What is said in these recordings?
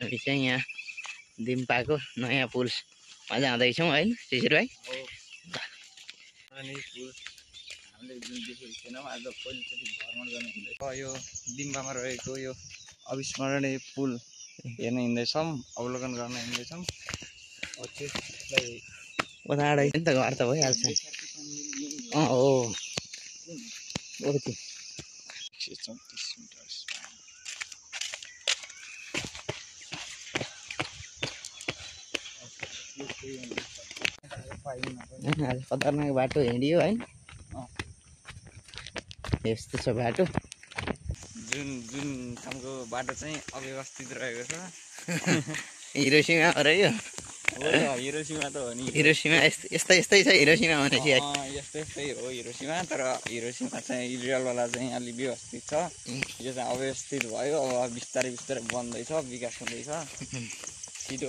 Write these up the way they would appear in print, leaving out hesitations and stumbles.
हामी चाहिँ यहाँ दिम्पाको नयाँ पुलमा जाँदैछौँ है शिशिर भाइ। अनि पुल हामीले जुन देखेको थिएनौँ आज पहिलोचोटि भ्रमण गर्नु हुँदैछ। यो दिम्बामा रहेको यो अविस्मरणीय पुल हेर्न हिँड्दैछौँ, अवलोकन गर्न हिँड्दैछौँ। त्यसलाई उताडै नि त घर त भइहाल्छ। हो ओके 134 मिटर। आज खतरनाक बाटो हिँडियो है। यस्तो छ बाटो। जुन जुन ठाउँको बाटो चाहिँ अव्यवस्थित रहेको छ। हिरोसीमा हो र यो। हिरोसीमा त हो नि। हिरोसीमा यस्तै यस्तै छ हिरोसीमा भनेपछि। यस्तै यस्तै हो हिरोसीमा, तर हिरोसीमा चाहिँ इजरायलवाला चाहिँ अलि व्यवस्थित छ। यो चाहिँ अव्यवस्थित भयो। अब बिस्तारै बिस्तारै बन्दैछ, विकास हुँदैछ। छिटो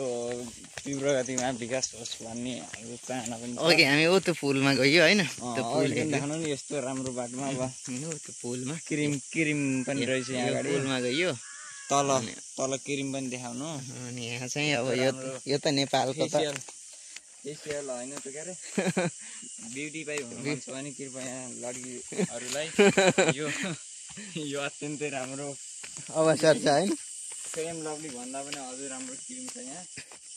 तीव्र गतिमा विकास होस् भन्ने हाम्रो चाहना पनि छ। ओके हामी त्यो पुलमा गयो होइन। त्यो पुल देख्नु नि यस्तो राम्रो बाटोमा। अब त्यो पुलमा क्रिम पनि रहेछ यहाँ अगाडि। पुलमा गयो तल क्रिम पनि देखाउनु। अनि यहाँ चाहिँ अब यो त नेपालको त फेसियल होइन त के अरे ब्युटिफाई हुनु मन छ भने कृपया लड्कीहरूलाई यो अत्यन्तै राम्रो अवसर छ होइन। फेम लभली भन्दा पनि अझै राम्रो क्रिम छ यहाँ।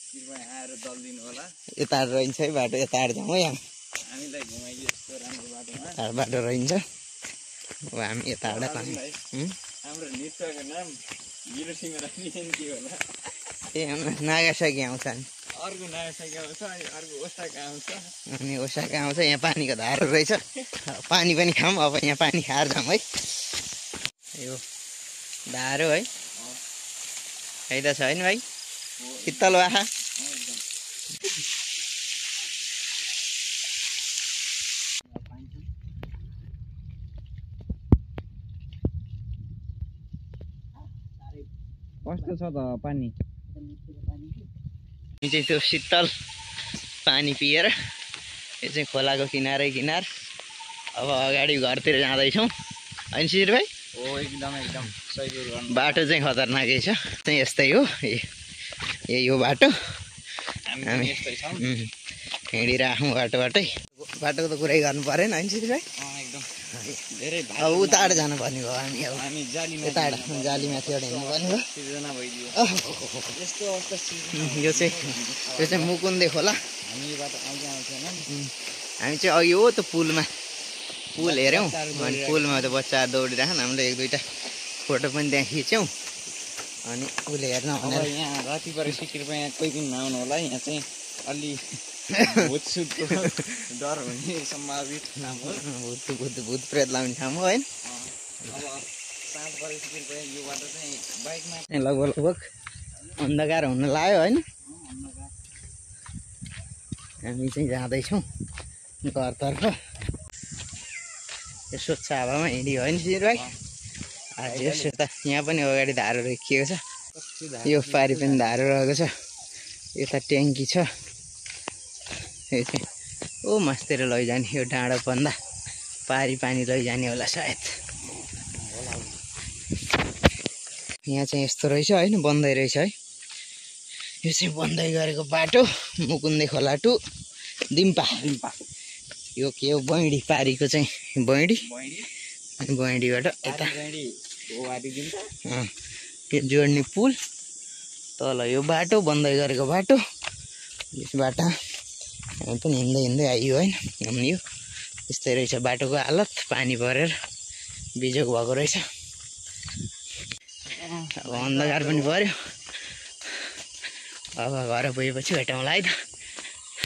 कृपया आएर दलिदिनु होला। यता रहन्छ है बाटो, यता जाउँ है। हामीलाई घुमाइदियो यस्तो राम्रो बाटोमा। बाटो रहन्छ। अब हामी यताबाट पानी हाम्रो नृत्यको नाम हिरोसीमा राख्ने के होला? ए नागासाकी आउँछ नि। अर्को नागासाकी आउँछ, अर्को ओसाका आउँछ। अनि ओसाका आउँछ। यहाँ पानीको धारो रहेछ। पानी पनि खाऊँ। अब यहाँ पानी खाएर जाउँ है। यो धारो है। फाइदा छ होइन भाइ? शीतल वाखा। कस्तो छ त पानी? चाहिँ त्यो शीतल पानी पिएर यो चाहिँ खोलाको किनारै किनार। अब अगाडि घरतिर जाँदैछौँ होइन शिशिर भाइ? हो एकदम सही कुरो गर्नु। बाटो चाहिँ खतरनाकै छ। चाहिँ यस्तै हो। यही हो बाटो। हामी हिँडिराखौँ बाटोबाटै। बाटोको त कुरै गर्नु परेन होइन शिशिर भाइ? एकदम धेरै अब उताबाट जानुपर्ने भयो हामी। अब हामी यताबाट जालीमाथिबाट हिँड्नुपर्ने भयो। सिर्जना भइदियो यस्तो अवस्था। यो चाहिँ मुकुन्दे खोला। हामी यो बाटो आउँथेन। हामी चाहिँ अघि हो त्यो पुल हेऱ्यौँ। अनि पुलमा त बच्चाहरू दौडिरहेछन्। हामीले एक दुईवटा फोटो पनि त्यहाँ खिच्यौँ। अनि उसले हेर्न भनेर यहाँ राति परेपछि कृपया कोही पनि नआउनु होला। यहाँ चाहिँ अलि भूतसुतको डर हुने सम्भावित ठाउँ हो। भूत प्रेत लाउने ठाउँ हो होइन। अब साँझ परेपछि कृपया यो बाटो चाहिँ बाइकमा लगभग अन्धकार हुन लाग्यो होइन। हामी चाहिँ जाँदैछौँ घरतर्फ। यो स्वच्छ हावामा हिँड्यो होइन शिशिर भाइ? यसो त यहाँ पनि अगाडि धारो रोकिएको छ। यो पारि पनि धारो रहेको छ। यता ट्याङ्की छ। यो चाहिँ मासतिर लैजाने यो डाँडो भन्दा पारी पानी लैजाने होला सायद। यहाँ चाहिँ यस्तो रहेछ होइन। बन्दै रहेछ है। यो चाहिँ बन्दै गरेको बाटो मुकुन्दे खोला टु दिम्पा। यो के हो बैडी पारीको चाहिँ बैडी। अनि बैडीबाट यता यो जोड्ने पुल। तल यो बाटो बन्दै गरेको बाटो। यसबाट हामी पनि हिँड्दै आइयो होइन। अनि यो यस्तै रहेछ बाटोको हालत। पानी परेर बिजोग भएको रहेछ। अब अन्धकार पनि पर्यो। अब घर पुगेपछि भेटौँला है त।